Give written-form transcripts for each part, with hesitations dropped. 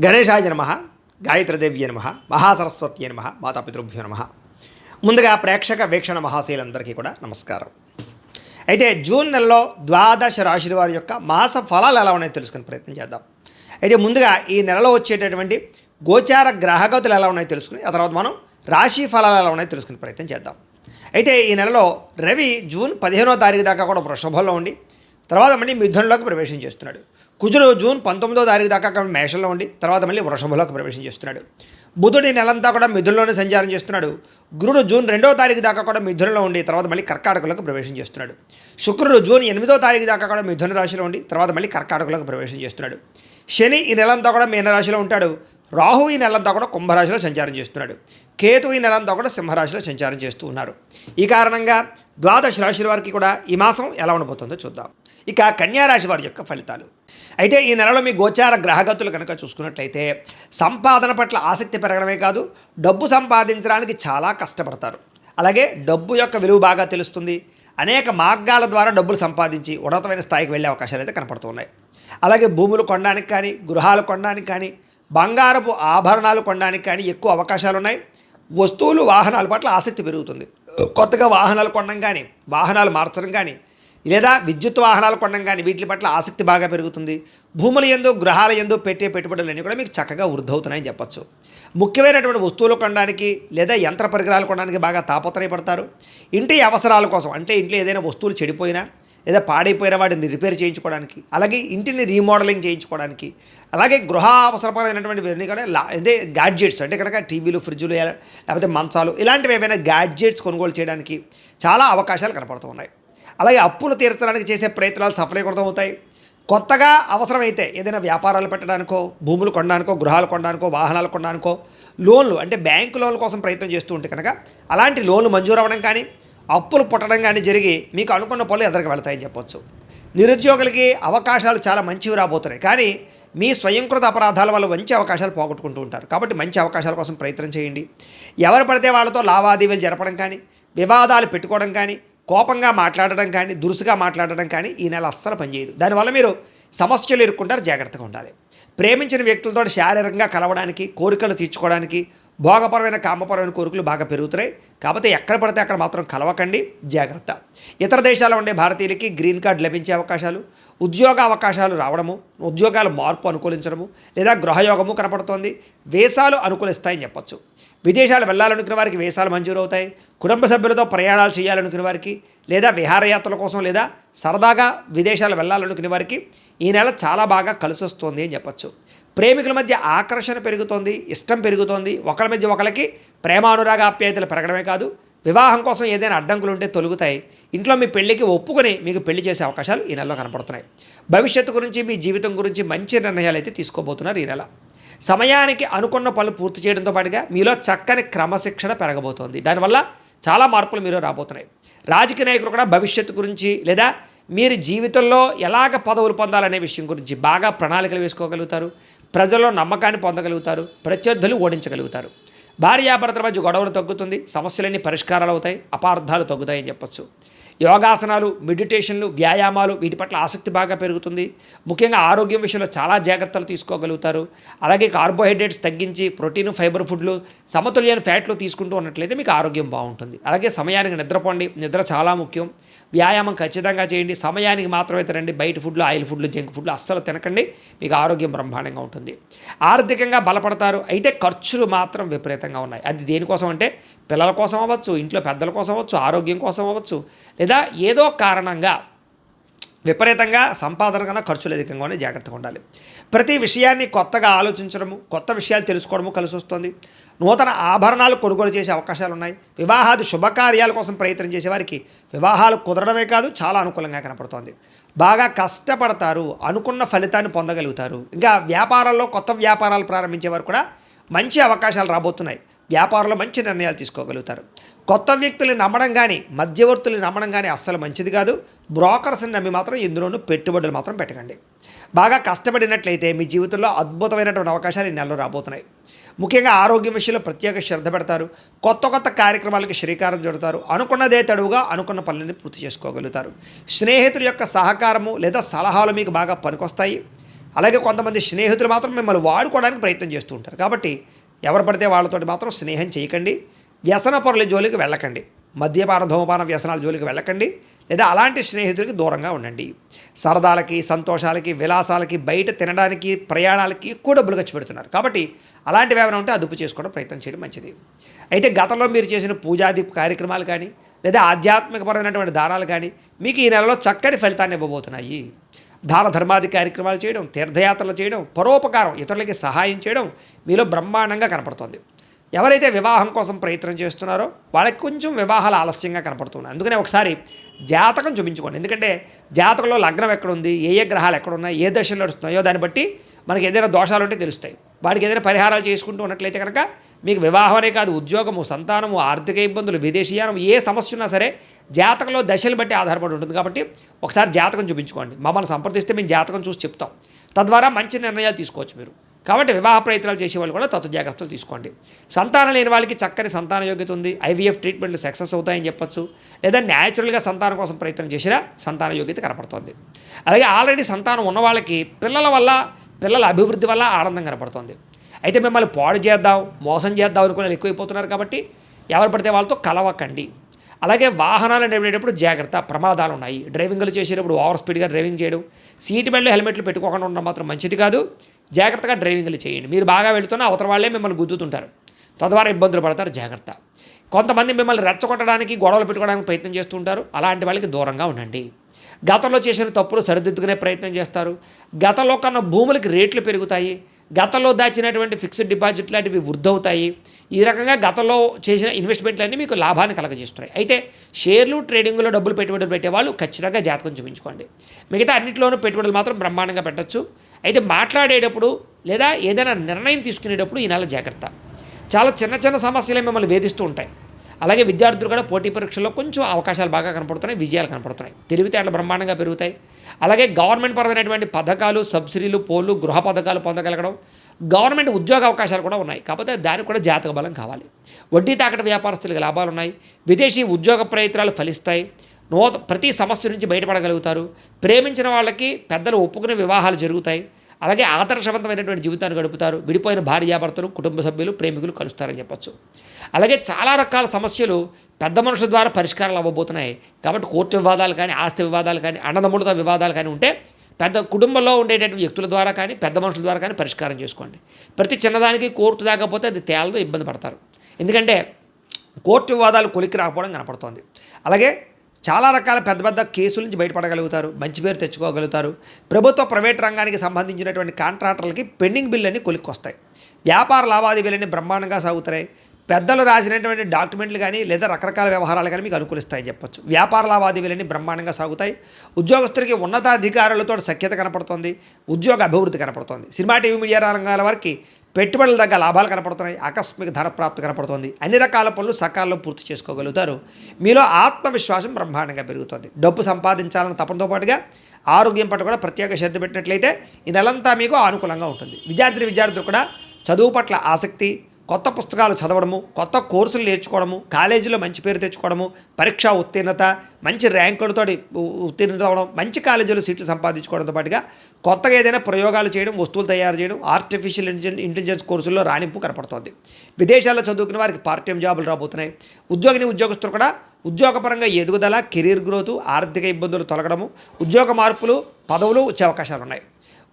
గణేశాయ నమ, గాయత్రీదేవ్య నమ, మహాసరస్వత్యే నమ, మాతాపితృభ్యో నమ. ముందుగా ప్రేక్షక వీక్షణ మహాశీలందరికీ కూడా నమస్కారం. అయితే జూన్ నెలలో ద్వాదశ రాశుల వారి యొక్క మాస ఫలాలు ఎలా ఉన్నాయో తెలుసుకునే ప్రయత్నం చేద్దాం. అయితే ముందుగా ఈ నెలలో వచ్చేటటువంటి గోచార గ్రహగతులు ఎలా ఉన్నాయో తెలుసుకుని ఆ తర్వాత మనం రాశి ఫలాలు ఎలా ఉన్నాయో తెలుసుకునే ప్రయత్నం చేద్దాం. అయితే ఈ నెలలో రవి జూన్ 15వ తారీఖు దాకా కూడా వృషభంలో ఉండి తర్వాత మళ్ళీ మిథునంలోకి ప్రవేశం చేస్తున్నాడు. కుజుడు జూన్ 19వ తారీఖు దాకా మేషంలో ఉండి తర్వాత మళ్ళీ వృషభంలోకి ప్రవేశం చేస్తున్నాడు. బుధుడు నెలంతా కూడా మిథునంలోనే సంచారం చేస్తున్నాడు. గురుడు జూన్ 2వ తారీఖు దాకా కూడా మిథునంలో ఉండి తర్వాత మళ్ళీ కర్కాటకలోకి ప్రవేశం చేస్తున్నాడు. శుక్రుడు జూన్ 8వ తారీఖు దాకా కూడా మిథున రాశిలో ఉండి తర్వాత మళ్ళీ కర్కాటకలోకి ప్రవేశం చేస్తున్నాడు. శని ఈ నెలంతా కూడా మీనరాశిలో ఉంటాడు. రాహు ఈ నెలంతా కూడా కుంభరాశిలో సంచారం చేస్తున్నాడు. కేతు ఈ నెలంతా కూడా సింహరాశిలో సంచారం చేస్తూ ఉన్నారు. ఈ కారణంగా ద్వాదశ రాశుల వారికి కూడా ఈ మాసం ఎలా ఉండబోతుందో చూద్దాం. ఇక కన్యారాశి వారి యొక్క ఫలితాలు. అయితే ఈ నెలలో మీ గోచార గ్రహగతులు కనుక చూసుకున్నట్లయితే సంపాదన పట్ల ఆసక్తి పెరగడమే కాదు, డబ్బు సంపాదించడానికి చాలా కష్టపడతారు. అలాగే డబ్బు యొక్క విలువ బాగా తెలుస్తుంది. అనేక మార్గాల ద్వారా డబ్బులు సంపాదించి ఉన్నతమైన స్థాయికి వెళ్ళే అవకాశాలు అయితే కనపడుతున్నాయి. అలాగే భూములు కొనడానికి కానీ, గృహాలు కొనడానికి కానీ, బంగారపు ఆభరణాలు కొనడానికి కానీ ఎక్కువ అవకాశాలు ఉన్నాయి. వస్తువులు వాహనాల పట్ల ఆసక్తి పెరుగుతుంది. కొత్తగా వాహనాలు కొనడం కానీ, వాహనాలు మార్చడం కానీ, లేదా విద్యుత్ వాహనాలు కొనడం కానీ వీటి పట్ల ఆసక్తి బాగా పెరుగుతుంది. భూముల యందు, గృహాల యందు పెట్టే పెట్టుబడులన్నీ కూడా మీకు చక్కగా వృద్ధవుతున్నాయని చెప్పచ్చు. ముఖ్యమైనటువంటి వస్తువులు కొనడానికి లేదా యంత్ర పరికరాలు కొనడానికి బాగా తాపత్రయపడతారు. ఇంటి అవసరాల కోసం, అంటే ఇంట్లో ఏదైనా వస్తువులు చెడిపోయినా లేదా పాడైపోయిన వాటిని రిపేర్ చేయించుకోవడానికి, అలాగే ఇంటిని రీమోడలింగ్ చేయించుకోవడానికి, అలాగే గృహ అవసరపరమైనటువంటి కూడా అదే గ్యాడ్జెట్స్ అంటే కనుక టీవీలు, ఫ్రిడ్జులు లేకపోతే మంచాలు ఇలాంటివి ఏవైనా గ్యాడ్జెట్స్ కొనుగోలు చేయడానికి చాలా అవకాశాలు కనపడుతూ ఉన్నాయి. అలాగే అప్పులు తీర్చడానికి చేసే ప్రయత్నాలు సఫలీకృతం అవుతాయి. కొత్తగా అవసరమైతే ఏదైనా వ్యాపారాలు పెట్టడానికో, భూములు కొనడానికో, గృహాలు కొనడానికో, వాహనాలు కొనడానికో లోన్లు అంటే బ్యాంకు లోన్ల కోసం ప్రయత్నం చేస్తూ ఉంటే కనుక అలాంటి లోన్లు మంజూరు అవ్వడం కానీ, అప్పులు పుట్టడం కానీ జరిగి మీకు అనుకున్న పనులు ఎదురుకు వెళ్తాయని చెప్పొచ్చు. నిరుద్యోగులకి అవకాశాలు చాలా మంచివి రాబోతున్నాయి. కానీ మీ స్వయంకృత అపరాధాల వల్ల మంచి అవకాశాలు పోగొట్టుకుంటూ ఉంటారు. కాబట్టి మంచి అవకాశాల కోసం ప్రయత్నం చేయండి. ఎవరు పడితే వాళ్ళతో లావాదేవీలు జరపడం కానీ, వివాదాలు పెట్టుకోవడం కానీ, కోపంగా మాట్లాడడం కానీ, దురుసుగా మాట్లాడడం కానీ ఈ నెల అస్సలు పనిచేయదు. దానివల్ల మీరు సమస్యలు ఎదుర్కొంటారు. జాగ్రత్తగా ఉండాలి. ప్రేమించిన వ్యక్తులతో శారీరకంగా కలవడానికి, కోరికలు తీర్చుకోవడానికి, భోగపరమైన కామపరమైన కోరికలు బాగా పెరుగుతున్నాయి. కాకపోతే ఎక్కడ పడితే అక్కడ మాత్రం కలవకండి, జాగ్రత్త. ఇతర దేశాల్లో ఉండే భారతీయులకి గ్రీన్ కార్డు లభించే అవకాశాలు, ఉద్యోగ అవకాశాలు రావడము, ఉద్యోగాల మార్పు అనుకూలించడము లేదా గృహయోగము కనపడుతోంది. వీసాలు అనుకూలిస్తాయని చెప్పొచ్చు. విదేశాలు వెళ్ళాలనుకునే వారికి వీసాలు మంజూరు అవుతాయి. కుటుంబ సభ్యులతో ప్రయాణాలు చేయాలనుకునే వారికి, లేదా విహారయాత్రల కోసం, లేదా సరదాగా విదేశాలు వెళ్ళాలనుకునే వారికి ఈ నెల చాలా బాగా కలిసి వస్తుంది అని చెప్పచ్చు. ప్రేమికుల మధ్య ఆకర్షణ పెరుగుతోంది, ఇష్టం పెరుగుతోంది. ఒకరి మధ్య ఒకరికి ప్రేమానురాగ ఆప్యాయతలు పెరగడమే కాదు, వివాహం కోసం ఏదైనా అడ్డంకులు ఉంటే తొలుగుతాయి. ఇంట్లో మీ పెళ్లికి ఒప్పుకొని మీకు పెళ్లి చేసే అవకాశాలు ఈ నెలలో కనపడుతున్నాయి. భవిష్యత్తు గురించి, మీ జీవితం గురించి మంచి నిర్ణయాలు అయితే తీసుకోబోతున్నారు ఈ నెల. సమయానికి అనుకున్న పనులు పూర్తి చేయడంతో పాటుగా మీలో చక్కని క్రమశిక్షణ పెరగబోతోంది. దానివల్ల చాలా మార్పులు మీలో రాబోతున్నాయి. రాజకీయ నాయకులు కూడా భవిష్యత్తు గురించి లేదా మీరు జీవితంలో ఎలాగ పదవులు పొందాలనే విషయం గురించి బాగా ప్రణాళికలు వేసుకోగలుగుతారు. ప్రజల్లో నమ్మకాన్ని పొందగలుగుతారు. ప్రత్యర్థులు ఓడించగలుగుతారు. భార్యాభర్తల మధ్య గొడవలు తగ్గుతుంది. సమస్యలన్నీ పరిష్కారాలు అవుతాయి. అపార్థాలు తగ్గుతాయని చెప్పచ్చు. యోగాసనాలు, మెడిటేషన్లు, వ్యాయామాలు వీటి పట్ల ఆసక్తి బాగా పెరుగుతుంది. ముఖ్యంగా ఆరోగ్యం విషయంలో చాలా జాగ్రత్తలు తీసుకోగలుగుతారు. అలాగే కార్బోహైడ్రేట్స్ తగ్గించి ప్రోటీన్, ఫైబర్ ఫుడ్లు, సమతుల్యమైన ఫ్యాట్లు తీసుకుంటూ ఉన్నట్లయితే మీకు ఆరోగ్యం బాగుంటుంది. అలాగే సమయానికి నిద్రపోండి. నిద్ర చాలా ముఖ్యం. వ్యాయామం ఖచ్చితంగా చేయండి. సమయానికి మాత్రమే తినండి. బయట ఫుడ్లు, ఆయిల్ ఫుడ్లు, జంక్ ఫుడ్లు అస్సలు తినకండి. మీకు ఆరోగ్యం బ్రహ్మాండంగా ఉంటుంది. ఆర్థికంగా బలపడతారు. అయితే ఖర్చులు మాత్రం విపరీతంగా ఉన్నాయి. అది దేనికోసం అంటే పిల్లల కోసం అవ్వచ్చు, ఇంట్లో పెద్దల కోసం అవ్వచ్చు, ఆరోగ్యం కోసం అవ్వచ్చు, లేదా ఏదో కారణంగా విపరీతంగా సంపాదన కన్నా ఖర్చులు అధికంగానే జాగ్రత్తగా ఉండాలి. ప్రతి విషయాన్ని కొత్తగా ఆలోచించడము, కొత్త విషయాలు తెలుసుకోవడము కలిసి వస్తుంది. నూతన ఆభరణాలు కొనుగోలు చేసే అవకాశాలు ఉన్నాయి. వివాహాది శుభకార్యాల కోసం ప్రయత్నం చేసేవారికి వివాహాలు కుదరడమే కాదు చాలా అనుకూలంగా కనపడుతోంది. బాగా కష్టపడతారు, అనుకున్న ఫలితాన్ని పొందగలుగుతారు. ఇంకా వ్యాపారాల్లో కొత్త వ్యాపారాలు ప్రారంభించేవారు కూడా మంచి అవకాశాలు రాబోతున్నాయి. వ్యాపారంలో మంచి నిర్ణయాలు తీసుకోగలుగుతారు. కొత్త వ్యక్తుల్ని నమ్మడం కానీ, మధ్యవర్తుల్ని నమ్మడం కానీ అస్సలు మంచిది కాదు. బ్రోకర్స్ని నమ్మి మాత్రం ఇందులోనూ పెట్టుబడులు మాత్రం పెట్టకండి. బాగా కష్టపడినట్లయితే మీ జీవితంలో అద్భుతమైనటువంటి అవకాశాలు ఈ నెలలో రాబోతున్నాయి. ముఖ్యంగా ఆరోగ్యం విషయంలో ప్రత్యేక శ్రద్ధ పెడతారు. కొత్త కార్యక్రమాలకి శ్రీకారం చుడతారు. అనుకున్నదే తడువుగా అనుకున్న పనులని పూర్తి చేసుకోగలుగుతారు. స్నేహితుల యొక్క సహకారము లేదా సలహాలు మీకు బాగా పనికొస్తాయి. అలాగే కొంతమంది స్నేహితులు మాత్రం మిమ్మల్ని వాడుకోవడానికి ప్రయత్నం చేస్తూ ఉంటారు. కాబట్టి ఎవరు పడితే వాళ్ళతోటి మాత్రం స్నేహం చేయకండి. వ్యసన పరుల జోలికి వెళ్ళకండి. మద్యపాన ధూమపాన వ్యసనాల జోలికి వెళ్ళకండి. లేదా అలాంటి స్నేహితులకి దూరంగా ఉండండి. సరదాలకి, సంతోషాలకి, విలాసాలకి, బయట తినడానికి, ప్రయాణాలకి ఎక్కువ డబ్బులు ఖర్చు పెడుతున్నారు. కాబట్టి అలాంటివి ఏమైనా ఉంటే అదుపు చేసుకోవడం ప్రయత్నం చేయడం మంచిది. అయితే గతంలో మీరు చేసిన పూజాది కార్యక్రమాలు కానీ లేదా ఆధ్యాత్మికపరమైనటువంటి దానాలు కానీ మీకు ఈ నెలలో చక్కని ఫలితాన్ని ఇవ్వబోతున్నాయి. దాన ధర్మాది కార్యక్రమాలు చేయడం, తీర్థయాత్రలు చేయడం, పరోపకారం, ఇతరులకి సహాయం చేయడం మీలో బ్రహ్మాండంగా కనపడుతుంది. ఎవరైతే వివాహం కోసం ప్రయత్నం చేస్తున్నారో వాళ్ళకి కొంచెం వివాహాలు ఆలస్యంగా కనపడుతున్నాయి. అందుకనే ఒకసారి జాతకం చూపించుకోండి. ఎందుకంటే జాతకంలో లగ్నం ఎక్కడుంది, ఏ ఏ గ్రహాలు ఎక్కడున్నాయి, ఏ దశలు నడుస్తున్నాయో దాన్ని బట్టి మనకి ఏదైనా దోషాలు ఉంటే తెలుస్తాయి. వాటికి ఏదైనా పరిహారాలు చేసుకుంటూ ఉన్నట్లయితే కనుక మీకు వివాహమే కాదు, ఉద్యోగము, సంతానము, ఆర్థిక ఇబ్బందులు, విదేశీయానం, ఏ సమస్య ఉన్నా సరే జాతకంలో దశలు బట్టి ఆధారపడి ఉంటుంది. కాబట్టి ఒకసారి జాతకం చూపించుకోండి. మమ్మల్ని సంప్రదిస్తే మేము జాతకం చూసి చెప్తాం. తద్వారా మంచి నిర్ణయాలు తీసుకోవచ్చు మీరు. కాబట్టి వివాహ ప్రయత్నాలు చేసే వాళ్ళు కూడా తత్వ జాగ్రత్తలు తీసుకోండి. సంతానం లేని వాళ్ళకి చక్కని సంతాన యోగ్యత ఉంది. ఐవీఎఫ్ ట్రీట్మెంట్లు సక్సెస్ అవుతాయని చెప్పొచ్చు. లేదా న్యాచురల్గా సంతానం కోసం ప్రయత్నం చేసినా సంతాన యోగ్యత కనపడుతుంది. అలాగే ఆల్రెడీ సంతానం ఉన్న వాళ్ళకి పిల్లల వల్ల, పిల్లల అభివృద్ధి వల్ల ఆనందం కనపడుతుంది. అయితే మిమ్మల్ని పాడు చేద్దాం, మోసం చేద్దాం అనుకునే ఎక్కువైపోతున్నారు. కాబట్టి ఎవరు పడితే వాళ్ళతో కలవకండి. అలాగే వాహనాలు నడిపేటప్పుడు జాగ్రత్త, ప్రమాదాలు ఉన్నాయి. డ్రైవింగ్లు చేసేటప్పుడు ఓవర్ స్పీడ్గా డ్రైవింగ్ చేయడం, సీట్ బెల్ట్, హెల్మెట్లు పెట్టుకోకుండా ఉండడం మాత్రం మంచిది కాదు. జాగ్రత్తగా డ్రైవింగ్లు చేయండి. మీరు బాగా వెళుతున్నా అవతల వాళ్ళే మిమ్మల్ని గుద్దుతుంటారు, తద్వారా ఇబ్బందులు పడతారు. జాగ్రత్త. కొంతమంది మిమ్మల్ని రెచ్చగొట్టడానికి, గొడవలు పెట్టుకోవడానికి ప్రయత్నం చేస్తుంటారు. అలాంటి వాళ్ళకి దూరంగా ఉండండి. గతంలో చేసిన తప్పులు సరిదిద్దుకునే ప్రయత్నం చేస్తారు. గతంలో కన్నా భూములకి రేట్లు పెరుగుతాయి. గతంలో దాచినటువంటి ఫిక్స్డ్ డిపాజిట్ లాంటివి వృద్ధవుతాయి. ఈ రకంగా గతంలో చేసిన ఇన్వెస్ట్మెంట్లన్నీ మీకు లాభాన్ని కలగజేస్తున్నాయి. అయితే షేర్లు, ట్రేడింగ్లో డబ్బులు పెట్టుబడులు పెట్టేవాళ్ళు ఖచ్చితంగా జాతకం చూపించుకోండి. మిగతా అన్నింటిలోనూ పెట్టుబడులు మాత్రం బ్రహ్మాండంగా పెట్టచ్చు. అయితే మాట్లాడేటప్పుడు లేదా ఏదైనా నిర్ణయం తీసుకునేటప్పుడు ఈ నెల జాగ్రత్త. చాలా చిన్న చిన్న సమస్యలే మిమ్మల్ని వేధిస్తూ ఉంటాయి. అలాగే విద్యార్థులు కూడా పోటీ పరీక్షల్లో కొంచెం అవకాశాలు బాగా కనపడుతున్నాయి, విజయాలు కనపడుతున్నాయి. తెలివితేటలు బ్రహ్మాండంగా పెరుగుతాయి. అలాగే గవర్నమెంట్ పరమైనటువంటి పథకాలు, సబ్సిడీలు, పోలు, గృహ పథకాలు పొందగలగడం, గవర్నమెంట్ ఉద్యోగ అవకాశాలు కూడా ఉన్నాయి. కాకపోతే దానికి కూడా జాతక బలం కావాలి. వడ్డీ తాకట వ్యాపారస్తులకు లాభాలు ఉన్నాయి. విదేశీ ఉద్యోగ ప్రయత్నాలు ఫలిస్తాయి. ప్రతి సమస్య నుంచి బయటపడగలుగుతారు. ప్రేమించిన వాళ్ళకి పెద్దలు ఒప్పుకునే వివాహాలు జరుగుతాయి. అలాగే ఆదర్శవంతమైనటువంటి జీవితాన్ని గడుపుతారు. విడిపోయిన భార్యాభర్తలు, కుటుంబ సభ్యులు, ప్రేమికులు కలుస్తారని చెప్పచ్చు. అలాగే చాలా రకాల సమస్యలు పెద్ద మనుషుల ద్వారా పరిష్కారాలు అవ్వబోతున్నాయి. కాబట్టి కోర్టు వివాదాలు కానీ, ఆస్తి వివాదాలు కానీ, అన్నదమ్ములతో వివాదాలు కానీ ఉంటే పెద్ద కుటుంబంలో ఉండేటటువంటి వ్యక్తుల ద్వారా కానీ, పెద్ద మనుషుల ద్వారా కానీ పరిష్కారం చేసుకోండి. ప్రతి చిన్నదానికి కోర్టు దాకపోతే అది తేలతో ఇబ్బంది పడతారు. ఎందుకంటే కోర్టు వివాదాలు కొలిక్కి రాకపోవడం కనపడుతోంది. అలాగే చాలా రకాల పెద్ద పెద్ద కేసుల నుంచి బయటపడగలుగుతారు. మంచి పేరు తెచ్చుకోగలుగుతారు. ప్రభుత్వ, ప్రైవేట్ రంగానికి సంబంధించినటువంటి కాంట్రాక్టర్లకి పెండింగ్ బిల్లులన్నీ కొలిక్కి వస్తాయి. వ్యాపార లావాదేవీలన్నీ బ్రహ్మాండంగా సాగుతాయి. పెద్దలు రాసినటువంటి డాక్యుమెంట్లు కానీ లేదా రకరకాల వ్యవహారాలు కానీ మీకు అనుకూలిస్తాయని చెప్పొచ్చు. వ్యాపార లావాదేవీలన్నీ బ్రహ్మాండంగా సాగుతాయి. ఉద్యోగస్తులకి ఉన్నతాధికారులతో సఖ్యత కనపడుతుంది. ఉద్యోగ అభివృద్ధి కనపడుతుంది. సినిమా, టీవీ, మీడియా రంగాల వారికి పెట్టుబడుల దగ్గర లాభాలు కనపడుతున్నాయి. ఆకస్మిక ధనప్రాప్తి కనపడుతుంది. అన్ని రకాల పనులు సకాలంలో పూర్తి చేసుకోగలుగుతారు. మీలో ఆత్మవిశ్వాసం బ్రహ్మాండంగా పెరుగుతుంది. డబ్బు సంపాదించాలన్న తపనతో పాటుగా ఆరోగ్యం పట్ల కూడా ప్రత్యేక శ్రద్ధ పెట్టినట్లయితే ఈ నెలంతా మీకు అనుకూలంగా ఉంటుంది. విద్యార్థులు కూడా చదువు పట్ల ఆసక్తి, కొత్త పుస్తకాలు చదవడము, కొత్త కోర్సులు నేర్చుకోవడము, కాలేజీలో మంచి పేరు తెచ్చుకోవడము, పరీక్షా ఉత్తీర్ణత, మంచి ర్యాంకులతో ఉత్తీర్ణత అవ్వడం, మంచి కాలేజీలో సీట్లు సంపాదించుకోవడంతో పాటుగా కొత్తగా ఏదైనా ప్రయోగాలు చేయడం, వస్తువులు తయారు చేయడం, ఆర్టిఫిషియల్ ఇంటెలిజెన్స్ కోర్సుల్లో రాణింపు కనపడుతోంది. విదేశాల్లో చదువుకునే వారికి పార్ట్ టైం జాబులు రాబోతున్నాయి. ఉద్యోగస్తులు కూడా ఉద్యోగపరంగా ఎదుగుదల, కెరీర్ గ్రోత్, ఆర్థిక ఇబ్బందులు తొలగడము, ఉద్యోగ మార్పులు, పదవులు వచ్చే అవకాశాలు ఉన్నాయి.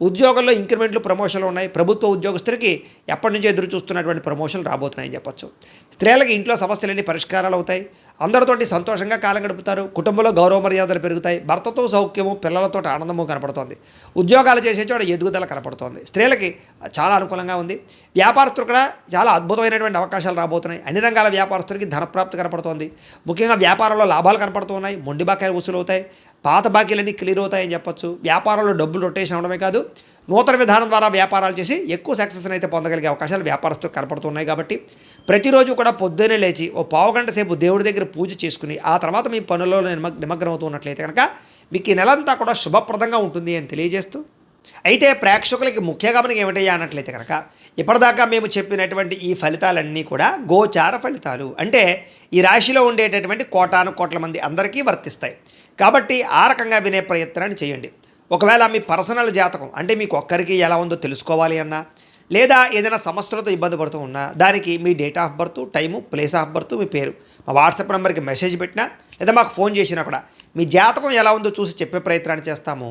ఉద్యోగంలో ఇంక్రిమెంట్లు, ప్రమోషన్లు ఉన్నాయి. ప్రభుత్వ ఉద్యోగస్తులకి ఎప్పటి నుంచో ఎదురు చూస్తున్నటువంటి ప్రమోషన్లు రాబోతున్నాయని చెప్పొచ్చు. స్త్రీలకి ఇంట్లో సమస్యలన్నీ పరిష్కారాలు అవుతాయి. అందరితోటి సంతోషంగా కాలం గడుపుతారు. కుటుంబంలో గౌరవ మర్యాదలు పెరుగుతాయి. భర్తతో సౌఖ్యము, పిల్లలతో ఆనందము కనపడుతోంది. ఉద్యోగాలు చేసే చోట ఎదుగుదల కనపడుతోంది. స్త్రీలకి చాలా అనుకూలంగా ఉంది. వ్యాపారస్తులు కూడా చాలా అద్భుతమైనటువంటి అవకాశాలు రాబోతున్నాయి. అన్ని రంగాల వ్యాపారస్తులకి ధనప్రాప్తి కనపడుతోంది. ముఖ్యంగా వ్యాపారంలో లాభాలు కనపడుతున్నాయి. మొండి బాకాయలు వసూలు అవుతాయి. పాత బాకీలన్నీ క్లియర్ అవుతాయని చెప్పొచ్చు. వ్యాపారంలో డబ్బులు రొటేషన్ అవడమే కాదు, నూతన విధానం ద్వారా వ్యాపారాలు చేసి ఎక్కువ సక్సెస్ని అయితే పొందగలిగే అవకాశాలు వ్యాపారస్తులకు కనపడుతున్నాయి. కాబట్టి ప్రతిరోజు కూడా పొద్దున్నే లేచి ఓ పావుగంట సేపు దేవుడి దగ్గర పూజ చేసుకుని ఆ తర్వాత మీ పనుల్లో నిమగ్నం అవుతూ ఉన్నట్లయితే కనుక మీకు ఈ నెలంతా కూడా శుభప్రదంగా ఉంటుంది అని తెలియజేస్తూ, అయితే ప్రేక్షకులకి ముఖ్య గమనిక ఏమిటయ్యా అన్నట్లయితే కనుక ఇప్పటిదాకా మేము చెప్పినటువంటి ఈ ఫలితాలన్నీ కూడా గోచార ఫలితాలు. అంటే ఈ రాశిలో ఉండేటటువంటి కోటాను కోట్ల మంది అందరికీ వర్తిస్తాయి. కాబట్టి ఆ రకంగా వినే ప్రయత్నాన్ని చేయండి. ఒకవేళ మీ పర్సనల్ జాతకం అంటే మీకు ఒక్కరికి ఎలా ఉందో తెలుసుకోవాలి అన్నా, లేదా ఏదైనా సమస్యలతో ఇబ్బంది పడుతూ ఉన్నా దానికి మీ date of birth, time, place of birth, మీ పేరు మా వాట్సాప్ నెంబర్కి మెసేజ్ పెట్టినా లేదా మాకు ఫోన్ చేసినా కూడా మీ జాతకం ఎలా ఉందో చూసి చెప్పే ప్రయత్నాన్ని చేస్తాము.